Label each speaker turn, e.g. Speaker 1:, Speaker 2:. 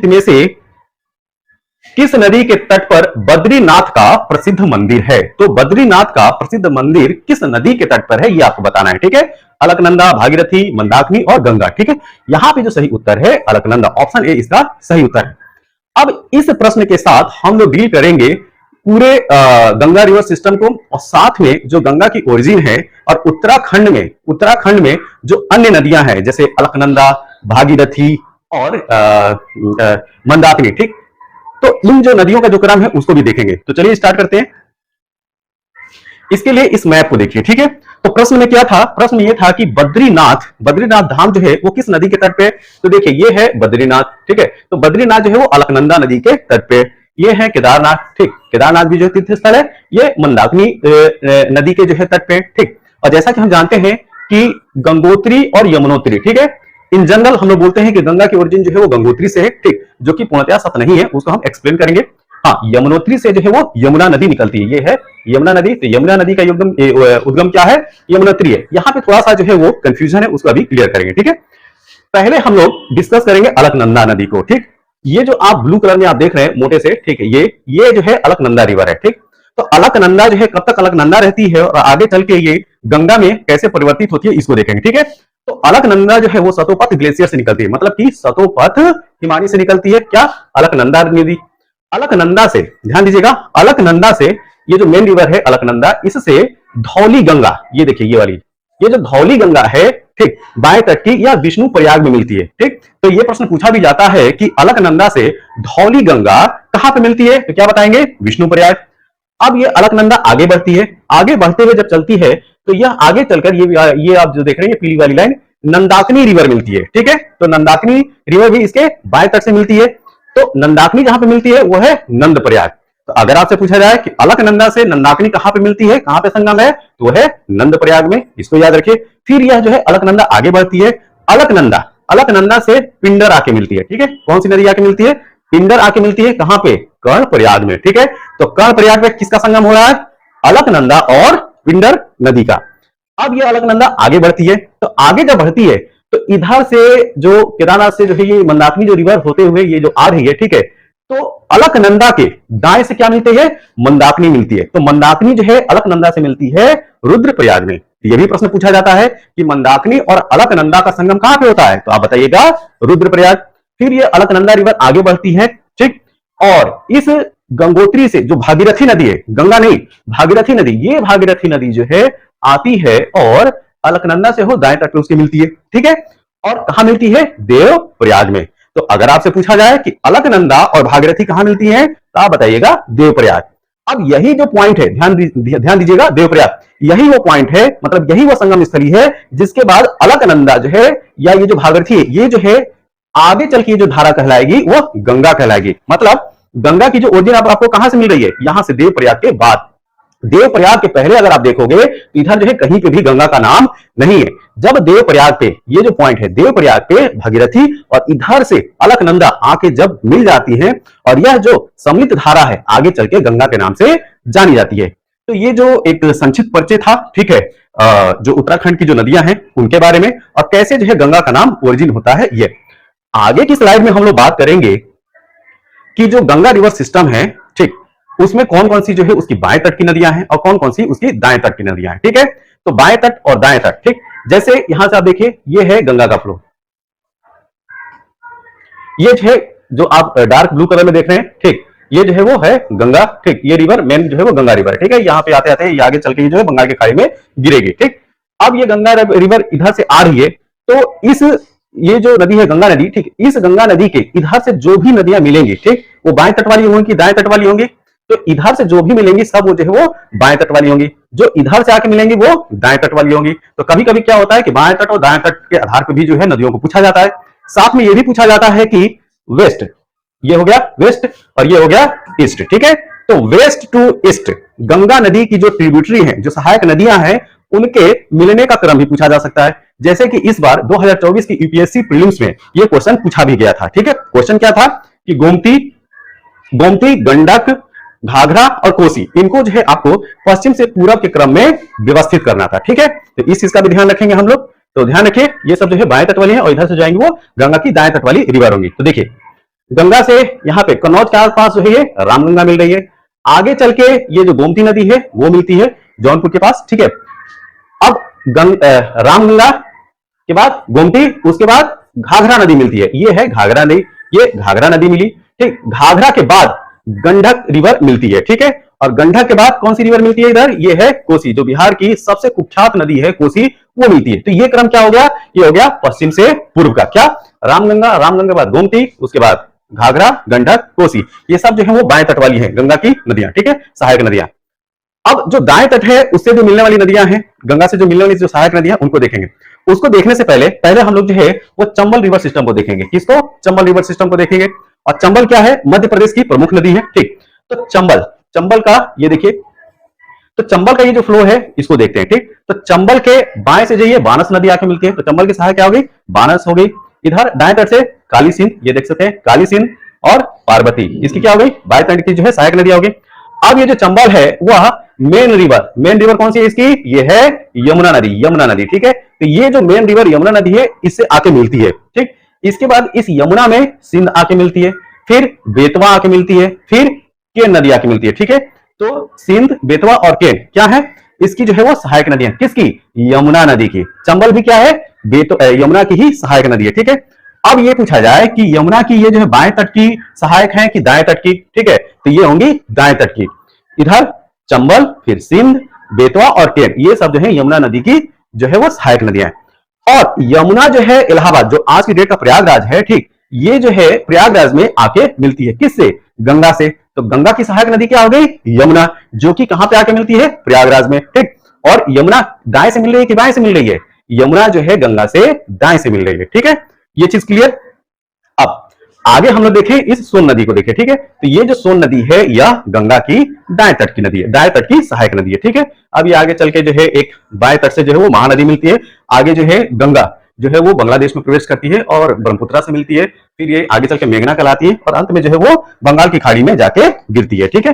Speaker 1: में से किस नदी के तट पर बद्रीनाथ का प्रसिद्ध मंदिर है? तो बद्रीनाथ का प्रसिद्ध मंदिर किस नदी के तट पर है ये आपको बताना है। ठीक है, अलकनंदा, भागीरथी, मंदाकिनी और गंगा। ठीक है, यहां पे जो सही उत्तर है अलकनंदा, ऑप्शन ए इसका सही उत्तर है। अब इस प्रश्न के साथ हम लोग डील करेंगे पूरे गंगा रिवर सिस्टम को, और साथ में जो गंगा की ओरिजिन है और उत्तराखंड में जो अन्य नदियां हैं जैसे अलकनंदा, भागीरथी और मंदाकिनी। ठीक, तो इन जो नदियों का जो क्रम है उसको भी देखेंगे। तो चलिए स्टार्ट करते हैं। इसके लिए इस मैप को देखिए। ठीक है, तो प्रश्न में क्या था? प्रश्न ये था कि बद्रीनाथ धाम जो है वो किस नदी के तट पे? तो देखिए ये है बद्रीनाथ। ठीक है, तो बद्रीनाथ जो है वो अलकनंदा नदी के तट पे। ये है केदारनाथ। ठीक, केदारनाथ भी जो तीर्थ स्थल है ये मंदाकिनी नदी के जो है तट पे। ठीक, और जैसा कि हम जानते हैं कि गंगोत्री और यमुनोत्री, ठीक है, इन जनरल हम लोग बोलते हैं कि गंगा की ओरिजिन जो है वो गंगोत्री से है। ठीक, जो कि पूर्णतः सत्य नहीं है, उसको हम एक्सप्लेन करेंगे। हाँ, यमुनोत्री से जो है वो यमुना नदी निकलती है। ये है यमुना नदी। तो यमुना नदी का उद्गम क्या है? यमुनोत्री है। यहाँ पे थोड़ा सा जो है वो कंफ्यूजन है, उसको अभी क्लियर करेंगे। ठीक है, पहले हम लोग डिस्कस करेंगे अलकनंदा नदी को। ठीक, ये जो आप ब्लू कलर में आप देख रहे हैं मोटे से, ठीक है, ये जो है अलकनंदा रिवर है। ठीक, तो अलकनंदा जो है कब तक अलकनंदा रहती है और आगे चल के ये गंगा में कैसे परिवर्तित होती है इसको देखेंगे। ठीक है, तो अलकनंदा जो है वो सतोपथ ग्लेशियर से निकलती है, मतलब कि सतोपथ हिमानी से निकलती है। क्या? अलकनंदा नदी। अलकनंदा से ध्यान दीजिएगा, अलकनंदा से ये जो मेन रिवर है अलकनंदा, इससे धौली गंगा, ये देखिए ये वाली, ये जो धौली गंगा है, ठीक, बाएं तट की या विष्णु प्रयाग में मिलती है। ठीक, तो ये प्रश्न पूछा भी जाता है कि अलकनंदा से धौली गंगा कहां पे मिलती है? तो क्या बताएंगे? विष्णु प्रयाग। अब ये अलकनंदा आगे बढ़ती है, आगे बढ़ते हुए जब चलती है तो यह आगे चलकर ये आप जो देख रहे हैं पीली वाली लाइन, नंदाकिनी रिवर मिलती है। ठीक है, तो नंदाकिनी रिवर भी इसके बाएं तट से मिलती है। तो नंदाकिनी जहां पे मिलती है वो है नंद प्रयाग। तो अगर आपसे पूछा जाए कि अलकनंदा से नंदाकिनी कहां पे मिलती है, कहां पे संगम है, तो वो है नंद प्रयाग में, इसको याद रखिए। फिर यह जो है अलकनंदा आगे बढ़ती है, अलकनंदा से पिंडर आके मिलती है। ठीक है, कौन सी नदी आके मिलती है? पिंडर आके मिलती है। कहां पे? कर्ण प्रयाग में। ठीक है, तो कर्ण प्रयाग में किसका संगम हो रहा है? अलकनंदा और पिंडर नदी का। अब ये अलकनंदा आगे बढ़ती है, तो आगे जब बढ़ती है तो इधर से जो केदारनाथ से जो है ये मंदाकिनी जो रिवर होते हुए ये जो आ रही है, ठीक है, तो अलकनंदा के दाएं से क्या मिलती है? मंदाकिनी मिलती है। तो मंदाकिनी जो है अलकनंदा से मिलती है रुद्रप्रयाग में। ये भी प्रश्न पूछा जाता है कि मंदाकिनी और अलकनंदा का संगम कहां पे होता है? तो आप बताइएगा रुद्रप्रयाग। फिर ये अलकनंदा रिवर आगे बढ़ती है, ठीक, और इस गंगोत्री से जो भागीरथी नदी है, गंगा नहीं भागीरथी नदी, ये भागीरथी नदी जो है आती है और अलकनंदा से हो दाएं तट पे उसकी मिलती है। ठीक है, और कहां मिलती है? देवप्रयाग में। तो अगर आपसे पूछा जाए कि अलकनंदा और भागीरथी कहां मिलती है, तो आप बताइएगा देवप्रयाग। अब यही जो पॉइंट है, ध्यान दीजिएगा, देवप्रयाग यही वो पॉइंट है, मतलब यही वो संगम स्थली है जिसके बाद अलकनंदा जो है या ये जो भागीरथी है, ये जो है आगे चल के जो धारा कहलाएगी वो गंगा कहलाएगी। मतलब गंगा की जो ओरिजिन आपको कहां से मिल रही है? यहां से, देवप्रयाग के बाद। देवप्रयाग के पहले अगर आप देखोगे तो इधर जो है कहीं पे भी गंगा का नाम नहीं है। जब देवप्रयाग पे, ये जो पॉइंट है देवप्रयाग पे भागीरथी और इधर से अलकनंदा आके जब मिल जाती है और यह जो सम्मिलित धारा है आगे चल के गंगा के नाम से जानी जाती है। तो ये जो एक संक्षिप्त परिचय था, ठीक है, जो उत्तराखंड की जो नदियां हैं उनके बारे में और कैसे जो है गंगा का नाम ओरिजिन होता है। ये आगे की स्लाइड में हम लोग बात करेंगे कि जो गंगा रिवर सिस्टम है, ठीक, उसमें कौन कौन सी जो है उसकी बाएं तट की नदियां हैं और कौन कौन सी उसकी दाएं तट की नदियां हैं। ठीक है, तो बाएं तट और दाएं तट, ठीक, जैसे यहां से आप देखिए ये है गंगा का फ्लो, ये जो है जो आप डार्क ब्लू कलर में देख रहे हैं, ठीक, ये जो है वो है गंगा। ठीक, ये रिवर मेन जो है वो गंगा रिवर है। ठीक है, यहाँ पे आते आते ये आगे चल के जो है बंगाल की खाड़ी में गिरेगी। ठीक, अब ये गंगा रिवर इधर से आ रही है, तो ये जो नदी है गंगा नदी, ठीक, इस गंगा नदी के इधर से जो भी नदियां मिलेंगी, ठीक, वो बाएं तट वाली होंगी, दाएं तट वाली होंगी। तो इधर से जो भी मिलेंगी सब वो जो है वो बाएं तट वाली होंगी, जो इधर से आके मिलेंगी वो दाएं तट वाली होंगी। तो कभी कभी क्या होता है कि बाएं तट और दाएं तट के आधार पर भी जो है नदियों को पूछा जाता है। साथ में ये भी पूछा जाता है कि वेस्ट, ये हो गया वेस्ट और ये हो गया ईस्ट। ठीक है, तो वेस्ट टू ईस्ट गंगा नदी की जो ट्रिब्यूटरी है, जो सहायक नदियां हैं, उनके मिलने का क्रम भी पूछा जा सकता है। जैसे कि इस बार 2024 की यूपीएससी प्रीलिम्स में ये क्वेश्चन पूछा भी गया था। ठीक है, क्वेश्चन क्या था कि गोमती, गंडक, घाघरा और कोसी, इनको जो है आपको पश्चिम से पूरब के क्रम में व्यवस्थित करना था। ठीक है, तो इस चीज का भी ध्यान रखेंगे हम लोग। तो ध्यान रखिए ये सब जो है बाएं तट वाली है और इधर से जाएंगे वो गंगा की दाएं तट वाली रिवर होंगी। तो देखिए गंगा से यहाँ पे कन्नौज के आसपास जो है ये रामगंगा मिल रही है। आगे चल के ये जो गोमती नदी है वो मिलती है जौनपुर के पास, ठीक है। अब रामगंगा के बाद गोमती, उसके बाद घाघरा नदी मिलती है, ये है घाघरा नदी, ये घाघरा नदी मिली, ठीक। घाघरा के बाद गंडक रिवर मिलती है, ठीक है। और गंडक के बाद कौन सी रिवर मिलती है इधर, ये है कोसी, जो बिहार की सबसे कुख्यात नदी है कोसी, वो मिलती है। तो ये क्रम क्या हो गया, ये हो गया पश्चिम से पूर्व का, क्या, रामगंगा, रामगंगा के बाद गोमती, उसके बाद घाघरा, गंडक, कोसी, ये सब जो है वो बाएं तट वाली है गंगा की नदियां, ठीक है, सहायक नदियां। अब जो दाएं तट है उससे जो मिलने वाली नदियां हैं, गंगा से जो मिलने वाली जो सहायक नदियां, उनको देखेंगे। उसको देखने से पहले पहले हम लोग जो है वो चंबल रिवर सिस्टम को देखेंगे। किसको, चंबल रिवर सिस्टम को देखेंगे। और चंबल क्या है, मध्य प्रदेश की प्रमुख नदी है, ठीक। तो चंबल, चंबल का ये देखिए, तो चंबल का ये जो फ्लो है इसको देखते हैं, ठीक। तो चंबल के बाएं से जाइए बानस नदी आके मिलती है, तो चंबल की सहायक क्या हो गई, बानस हो गई। इधर दाएं तट से काली सिंध, ये देख सकते हैं काली सिंध और पार्वती, इसकी क्या हो गई, बाएं तट की जो है सहायक नदी होगी। अब ये जो चंबल है वह मेन रिवर कौन सी है इसकी, ये है यमुना नदी, यमुना नदी, ठीक है। तो ये जो मेन रिवर यमुना नदी है इससे आके मिलती है, ठीक। इसके बाद इस यमुना में सिंध आके मिलती है, फिर बेतवा आके मिलती है, फिर केन नदी आके मिलती है, ठीक है। तो सिंध, बेतवा और केन क्या है, इसकी जो है वो सहायक नदी है, किसकी, यमुना नदी की। चंबल भी क्या है, यमुना की ही सहायक नदी है, ठीक है। अब ये पूछा जाए कि यमुना की ये जो है बाएं तट की सहायक है कि दाएं तट की, ठीक है, तो ये होंगी दाएं तट की। इधर चंबल, फिर सिंध, बेतवा और केन, ये सब जो है यमुना नदी की जो है वो सहायक नदियां हैं। और यमुना जो है इलाहाबाद, जो आज की डेट का प्रयागराज है, ठीक, ये जो है प्रयागराज में आके मिलती है, किससे, गंगा से। तो गंगा की सहायक नदी क्या हो गई, यमुना, जो कि कहां पे आके मिलती है, प्रयागराज में, ठीक। और यमुना दाएं से मिल रही है कि बाएं से मिल रही है, यमुना जो है गंगा से दाएं से मिल रही है, ठीक है। ये चीज क्लियर। अब आगे हम लोग देखें इस सोन नदी को देखें, ठीक है। तो ये जो सोन नदी है यह गंगा की दाएं तट की नदी है, दाएं तट की सहायक नदी है, ठीक है। अब ये आगे चल के जो है एक बाएं तट से जो है वो महानदी मिलती है, आगे जो है गंगा जो है वो बांग्लादेश में प्रवेश करती है और ब्रह्मपुत्रा से मिलती है, फिर ये आगे चल के मेघना कहलाती है और अंत में जो है वो बंगाल की खाड़ी में जाके गिरती है, ठीक है।